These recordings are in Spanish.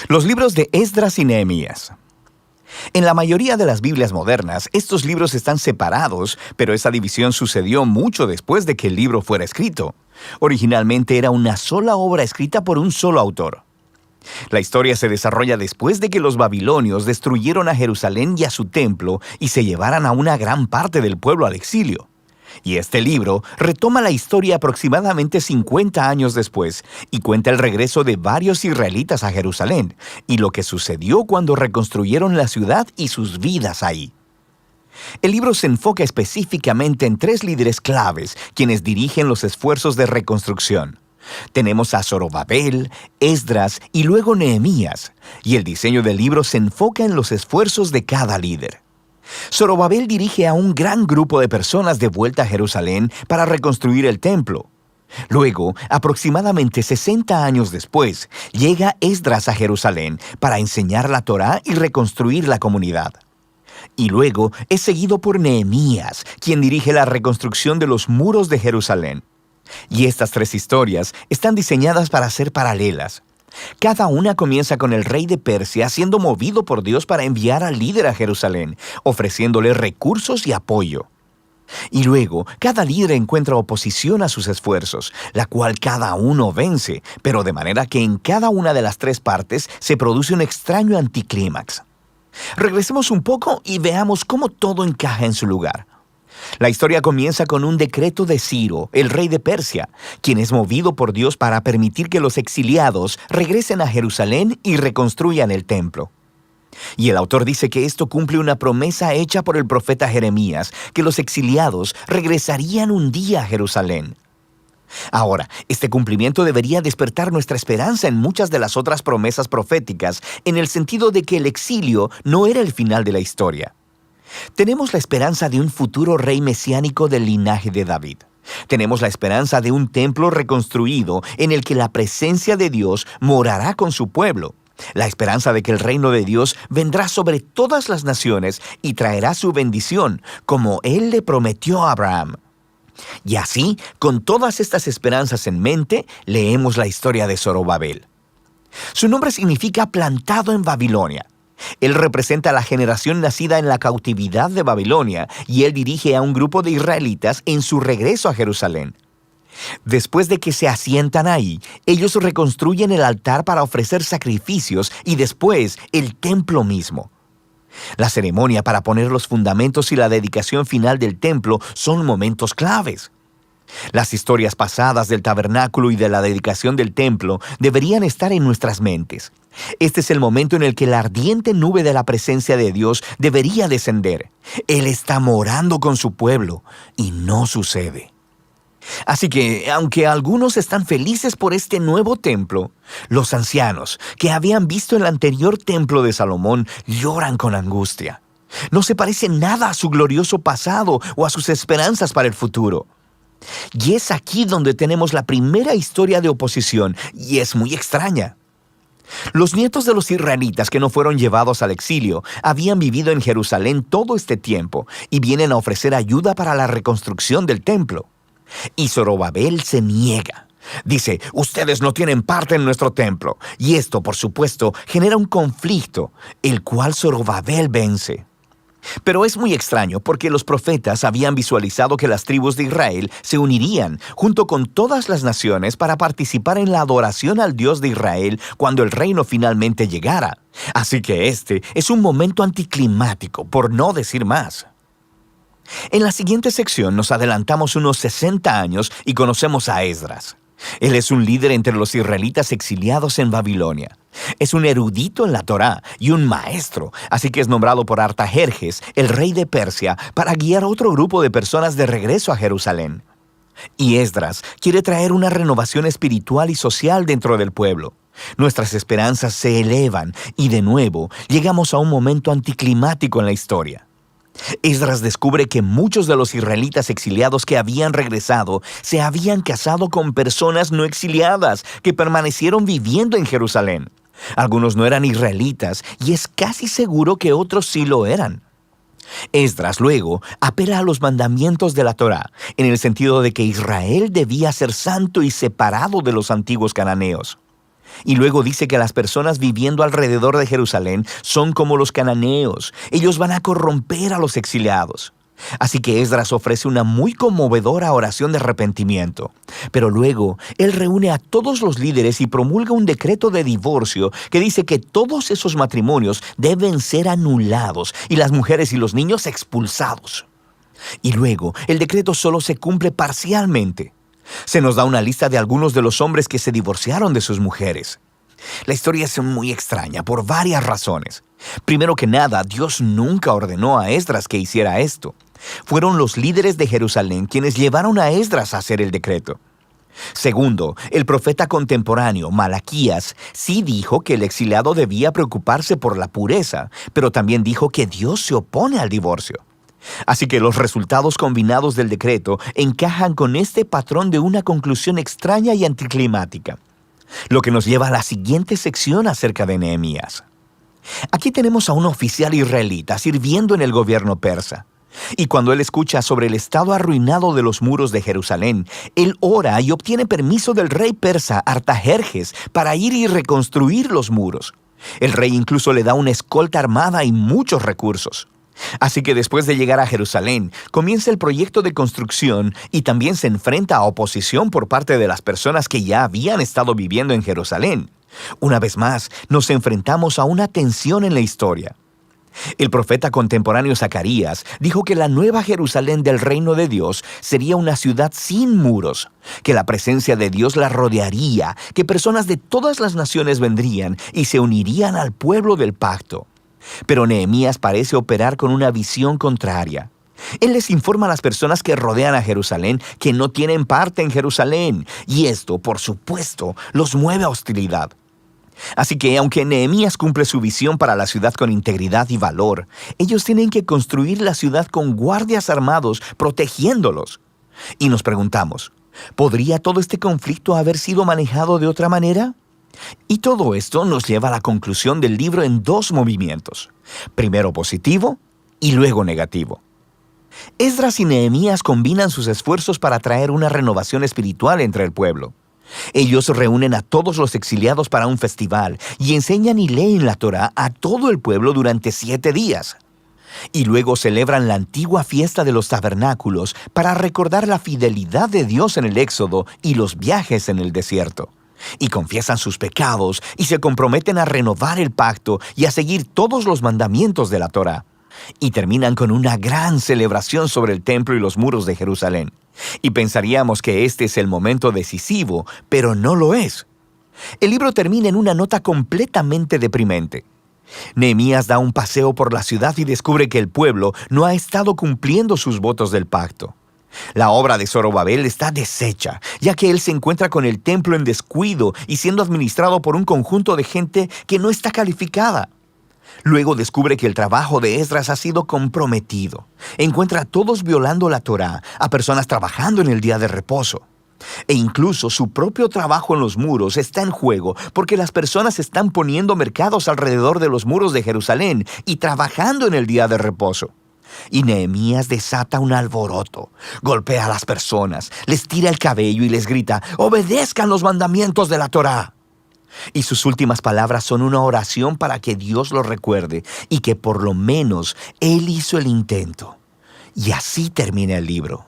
Los libros de Esdras y Nehemías. En la mayoría de las Biblias modernas, estos libros están separados, pero esa división sucedió mucho después de que el libro fuera escrito. Originalmente era una sola obra escrita por un solo autor. La historia se desarrolla después de que los babilonios destruyeron a Jerusalén y a su templo y se llevaran a una gran parte del pueblo al exilio. Y este libro retoma la historia aproximadamente 50 años después y cuenta el regreso de varios israelitas a Jerusalén y lo que sucedió cuando reconstruyeron la ciudad y sus vidas ahí. El libro se enfoca específicamente en 3 líderes claves quienes dirigen los esfuerzos de reconstrucción. Tenemos a Zorobabel, Esdras y luego Nehemías, y el diseño del libro se enfoca en los esfuerzos de cada líder. Zorobabel dirige a un gran grupo de personas de vuelta a Jerusalén para reconstruir el templo. Luego, aproximadamente 60 años después, llega Esdras a Jerusalén para enseñar la Torá y reconstruir la comunidad. Y luego es seguido por Nehemías, quien dirige la reconstrucción de los muros de Jerusalén. Y estas 3 historias están diseñadas para ser paralelas. Cada una comienza con el rey de Persia siendo movido por Dios para enviar al líder a Jerusalén, ofreciéndole recursos y apoyo. Y luego, cada líder encuentra oposición a sus esfuerzos, la cual cada uno vence, pero de manera que en cada una de las 3 partes se produce un extraño anticlímax. Regresemos un poco y veamos cómo todo encaja en su lugar. La historia comienza con un decreto de Ciro, el rey de Persia, quien es movido por Dios para permitir que los exiliados regresen a Jerusalén y reconstruyan el templo. Y el autor dice que esto cumple una promesa hecha por el profeta Jeremías, que los exiliados regresarían un día a Jerusalén. Ahora, este cumplimiento debería despertar nuestra esperanza en muchas de las otras promesas proféticas, en el sentido de que el exilio no era el final de la historia. Tenemos la esperanza de un futuro rey mesiánico del linaje de David. Tenemos la esperanza de un templo reconstruido en el que la presencia de Dios morará con su pueblo. La esperanza de que el reino de Dios vendrá sobre todas las naciones y traerá su bendición, como Él le prometió a Abraham. Y así, con todas estas esperanzas en mente, leemos la historia de Zorobabel. Su nombre significa plantado en Babilonia. Él representa a la generación nacida en la cautividad de Babilonia y él dirige a un grupo de israelitas en su regreso a Jerusalén. Después de que se asientan ahí, ellos reconstruyen el altar para ofrecer sacrificios y después el templo mismo. La ceremonia para poner los fundamentos y la dedicación final del templo son momentos claves. Las historias pasadas del tabernáculo y de la dedicación del templo deberían estar en nuestras mentes. Este es el momento en el que la ardiente nube de la presencia de Dios debería descender. Él está morando con su pueblo y no sucede. Así que, aunque algunos están felices por este nuevo templo, los ancianos que habían visto el anterior templo de Salomón lloran con angustia. No se parece nada a su glorioso pasado o a sus esperanzas para el futuro. Y es aquí donde tenemos la primera historia de oposición, y es muy extraña. Los nietos de los israelitas que no fueron llevados al exilio habían vivido en Jerusalén todo este tiempo y vienen a ofrecer ayuda para la reconstrucción del templo. Y Zorobabel se niega. Dice, ustedes no tienen parte en nuestro templo. Y esto, por supuesto, genera un conflicto, el cual Zorobabel vence. Pero es muy extraño porque los profetas habían visualizado que las tribus de Israel se unirían junto con todas las naciones para participar en la adoración al Dios de Israel cuando el reino finalmente llegara. Así que este es un momento anticlimático, por no decir más. En la siguiente sección nos adelantamos unos 60 años y conocemos a Esdras. Él es un líder entre los israelitas exiliados en Babilonia. Es un erudito en la Torá y un maestro, así que es nombrado por Artajerjes, el rey de Persia, para guiar a otro grupo de personas de regreso a Jerusalén. Y Esdras quiere traer una renovación espiritual y social dentro del pueblo. Nuestras esperanzas se elevan y de nuevo llegamos a un momento anticlimático en la historia. Esdras descubre que muchos de los israelitas exiliados que habían regresado se habían casado con personas no exiliadas que permanecieron viviendo en Jerusalén. Algunos no eran israelitas y es casi seguro que otros sí lo eran. Esdras luego apela a los mandamientos de la Torá, en el sentido de que Israel debía ser santo y separado de los antiguos cananeos. Y luego dice que las personas viviendo alrededor de Jerusalén son como los cananeos. Ellos van a corromper a los exiliados. Así que Esdras ofrece una muy conmovedora oración de arrepentimiento. Pero luego, él reúne a todos los líderes y promulga un decreto de divorcio que dice que todos esos matrimonios deben ser anulados y las mujeres y los niños expulsados. Y luego, el decreto solo se cumple parcialmente. Se nos da una lista de algunos de los hombres que se divorciaron de sus mujeres. La historia es muy extraña por varias razones. Primero que nada, Dios nunca ordenó a Esdras que hiciera esto. Fueron los líderes de Jerusalén quienes llevaron a Esdras a hacer el decreto. Segundo, el profeta contemporáneo, Malaquías, sí dijo que el exiliado debía preocuparse por la pureza, pero también dijo que Dios se opone al divorcio. Así que los resultados combinados del decreto encajan con este patrón de una conclusión extraña y anticlimática. Lo que nos lleva a la siguiente sección acerca de Nehemías. Aquí tenemos a un oficial israelita sirviendo en el gobierno persa. Y cuando él escucha sobre el estado arruinado de los muros de Jerusalén, él ora y obtiene permiso del rey persa Artajerjes para ir y reconstruir los muros. El rey incluso le da una escolta armada y muchos recursos. Así que después de llegar a Jerusalén, comienza el proyecto de construcción y también se enfrenta a oposición por parte de las personas que ya habían estado viviendo en Jerusalén. Una vez más, nos enfrentamos a una tensión en la historia. El profeta contemporáneo Zacarías dijo que la nueva Jerusalén del reino de Dios sería una ciudad sin muros, que la presencia de Dios la rodearía, que personas de todas las naciones vendrían y se unirían al pueblo del pacto. Pero Nehemías parece operar con una visión contraria. Él les informa a las personas que rodean a Jerusalén que no tienen parte en Jerusalén, y esto, por supuesto, los mueve a hostilidad. Así que, aunque Nehemías cumple su visión para la ciudad con integridad y valor, ellos tienen que construir la ciudad con guardias armados protegiéndolos. Y nos preguntamos, ¿podría todo este conflicto haber sido manejado de otra manera? Y todo esto nos lleva a la conclusión del libro en dos movimientos, primero positivo y luego negativo. Esdras y Nehemías combinan sus esfuerzos para traer una renovación espiritual entre el pueblo. Ellos reúnen a todos los exiliados para un festival y enseñan y leen la Torá a todo el pueblo durante 7 días. Y luego celebran la antigua fiesta de los tabernáculos para recordar la fidelidad de Dios en el Éxodo y los viajes en el desierto. Y confiesan sus pecados y se comprometen a renovar el pacto y a seguir todos los mandamientos de la Torá. Y terminan con una gran celebración sobre el templo y los muros de Jerusalén. Y pensaríamos que este es el momento decisivo, pero no lo es. El libro termina en una nota completamente deprimente. Nehemías da un paseo por la ciudad y descubre que el pueblo no ha estado cumpliendo sus votos del pacto. La obra de Zorobabel está deshecha, ya que él se encuentra con el templo en descuido y siendo administrado por un conjunto de gente que no está calificada. Luego descubre que el trabajo de Esdras ha sido comprometido. Encuentra a todos violando la Torá, a personas trabajando en el día de reposo. E incluso su propio trabajo en los muros está en juego porque las personas están poniendo mercados alrededor de los muros de Jerusalén y trabajando en el día de reposo. Y Nehemías desata un alboroto, golpea a las personas, les tira el cabello y les grita: «¡Obedezcan los mandamientos de la Torá!». Y sus últimas palabras son una oración para que Dios lo recuerde y que por lo menos él hizo el intento. Y así termina el libro.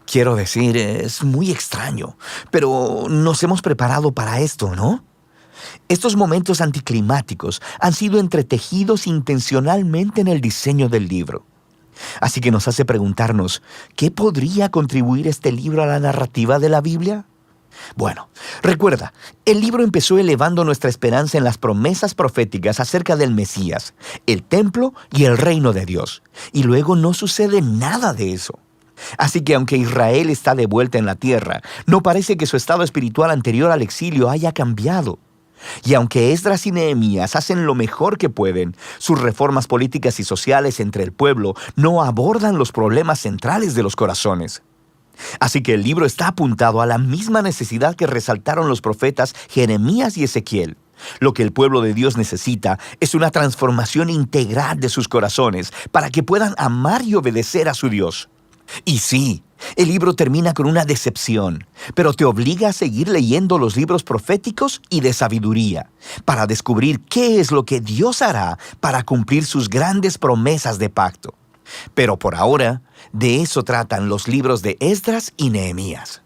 Quiero decir, es muy extraño, pero nos hemos preparado para esto, ¿no? Estos momentos anticlimáticos han sido entretejidos intencionalmente en el diseño del libro. Así que nos hace preguntarnos, ¿qué podría contribuir este libro a la narrativa de la Biblia? Bueno, recuerda, el libro empezó elevando nuestra esperanza en las promesas proféticas acerca del Mesías, el templo y el reino de Dios. Y luego no sucede nada de eso. Así que aunque Israel está de vuelta en la tierra, no parece que su estado espiritual anterior al exilio haya cambiado. Y aunque Esdras y Nehemías hacen lo mejor que pueden, sus reformas políticas y sociales entre el pueblo no abordan los problemas centrales de los corazones. Así que el libro está apuntado a la misma necesidad que resaltaron los profetas Jeremías y Ezequiel. Lo que el pueblo de Dios necesita es una transformación integral de sus corazones para que puedan amar y obedecer a su Dios. Y sí, el libro termina con una decepción, pero te obliga a seguir leyendo los libros proféticos y de sabiduría, para descubrir qué es lo que Dios hará para cumplir sus grandes promesas de pacto. Pero por ahora, de eso tratan los libros de Esdras y Nehemías.